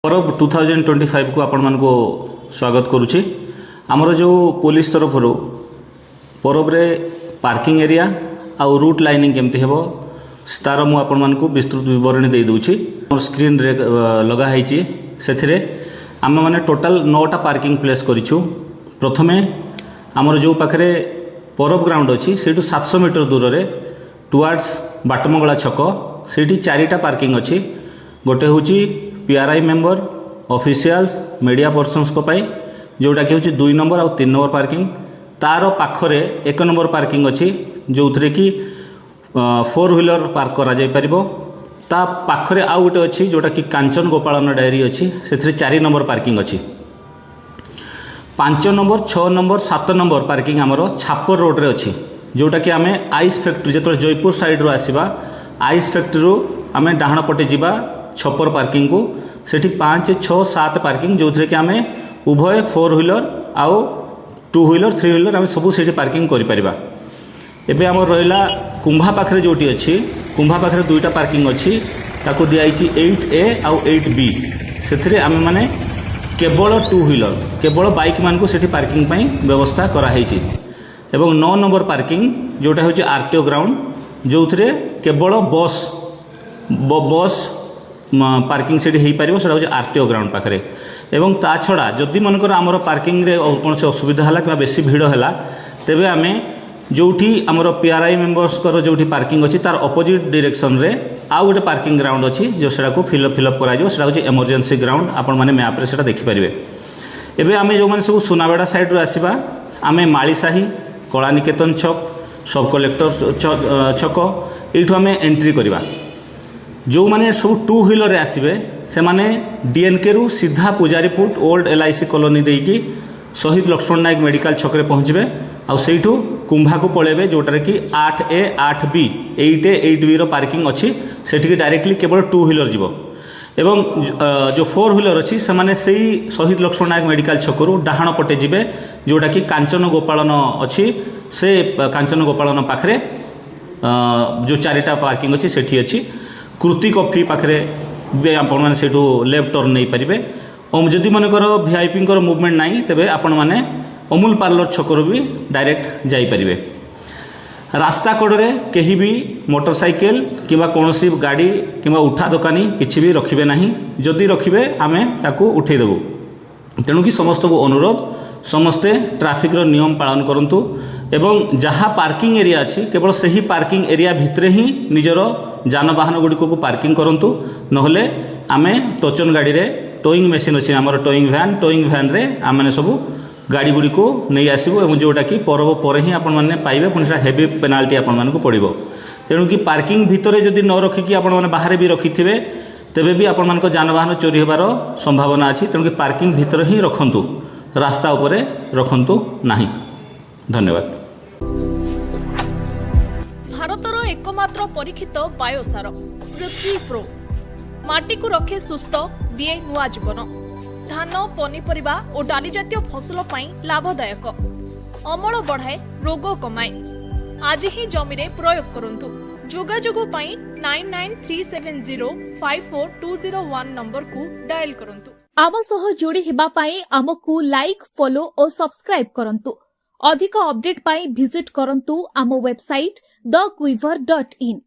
परब 2025 को आपण मान को स्वागत करुच्ची। आमर जो पुलिस तरफ परब रे पार्किंग एरिया आउ रूट लाइनिंग केमती हेबो तार मु आपण मान को विस्तृत विवरणी दे दूची। स्क्रीन रे लगा है से आम मैंने टोटाल 9टा पार्किंग प्लेस करिछु। प्रथमे आमर जो पाखरे परब ग्राउंड अच्छी से 700 मीटर दूर रे टुवार्ड्स बाटमंगला छक से 4टा पार्किंग अच्छी। गोटे हूँ PRI member officials media persons को पाई जोटा कि हूँ 2 नंबर और 3 नंबर पार्किंग। तार पाखरे 1 नंबर पार्किंग अच्छी जो थे कि 4 व्हीलर पार्क करा जाय परिबो। ता पाखरे आउ गोटे अच्छी जोटा कि कांचन गोपालन डायरी अच्छी से 4 नंबर पार्किंग अच्छी। 5 नंबर 6 नंबर 7 नंबर पार्किंग आमर छापर रोड रे अच्छी जोटा कि आम आइस फैक्ट्री जो जयपुर साइड रू आसवा आइस फैक्ट्री रू आम डाहाण पटे जावा छपर पार्किंग को सेठी 5 6 7 पार्किंग जो थे कि आम उभय 4 व्हीलर आउ 2 व्हीलर 3 व्हीलर आम सब से पार्किंग करिपरिबा। एबे आम रहिला कुंभा पाखरे जोटी अच्छी कुंभा पाखरे 2टा पार्किंग अच्छी ताको दियाई 8A आउ 8B से आम माने केवल 2 व्हीलर केवल बाइक मान को सेठी पार्किंग पाई व्यवस्था कराई। एवं 9 नंबर पार्किंग जोटा हूँ आरटीओ ग्राउंड जो थे केवल बस पार्किंग से हो पार आरटीओ ग्राउंड पाखे। एवं ता छड़ा जदि मनकर आमर पार्किंग रे कौन से असुविधा है कि बेसी भिड़ है तेबे आम जोठी आमर पीआरआई मेंबर्स जो पार्किंग अच्छी तार अपोजिट डायरेक्शन रे आउ गोटे पार्किंग ग्राउंड अच्छी जो सेटा फिलअप कर इमरजेंसी ग्राउंड आपण मैंने मैप रे सेटा देखिपारे। एबे आम जो मैंने सब सुनाबेड़ा साइड रू आसवा आम मालीसाही कलानिकेतन छक सब कलेक्टर छक यू आम एंट्री करवा। जो मैंने सब 2 व्हीलर आसवे से माने डीएनके रू सीधा पुजारीपुट ओल्ड LIC कॉलोनी देकी शहीद लक्ष्मण नायक मेडिकल छकरे पहुँचे आउ सेठू कुंभा को पलैबे जोटार कि 8A 8B 8A 8B रो पार्किंग अच्छी सेठी डायरेक्टली केवल 2 व्हीलर जीवो। एवं जो 4 व्हीलर अच्छी से माने सही शहीद लक्ष्मण नायक मेडिकल छकरू डाहाण पटे जीवे जोटा कि कांचन गोपालन अच्छी से कांचन गोपालन पाखरे जो 4टा पार्किंग अच्छी सेठी अच्छी। कृति कॉफी पाखे भी आपण से लेफ्ट टर्न नहीं पारे। जदि मनकर वीआईपी मुवमेंट नहीं तेबे आपण माने अमूल पार्लर छकरू भी डायरेक्ट जाईपारे। रास्ता कड़े कहीं भी मोटरसाइकेल किंवा कौन सी गाड़ी किंवा उठा दुकानी किसी भी रखिबे नहीं। जदि रखिबे आमे ताकू उठेदेबू। तेणु कि समस्त को अनुरोध समस्ते ट्रैफिक रो नियम पालन करंतु एवं जहाँ पार्किंग एरिया अच्छी केवल सही पार्किंग एरिया भितरे ही निजर जानवाहन गुड़िक को पार्किंग करंतु नहले आमे टोचन गाड़ी रे टोइंग मशीन अच्छी आमर टोइंग भैन रे आम मैंने सब गाड़ी गुड़ी को नहीं आसबू और जोटा कि परब पर ही आपण मैंने पाइबे पुणी हेवी पेनाल्टी आपण मानक पड़ो। तेणु कि पार्किंग भितर जदि न रखिकी आपण मैंने बाहर भी रखिथे तेबे भी आपण मानक जानवाहन चोरी होबार संभावना अच्छी। तेणु कि पार्किंग भितर ही रखंतु रास्ता उपरे रखंतु नाही। धन्यवाद। भारतर एकमात्र परीक्षित बायोसार पृथ्वी प्रो माटी को रखे सुस्थ दिए नुआ जीवन धान पनीपरिबा और डाली जातीय फसल पाई लाभदायक अमल बढ़ाए रोग कमाए। आज ही जमी रे प्रयोग करंतु। जोगाजोग पाई 9937054201 नंबर को डायल करंतु। आम सह जोड़ी हेबा पाई आमको लाइक फॉलो और सब्सक्राइब करंतु। अधिक अपडेट पाई विजिट करंतु आम वेबसाइट thequiver.in।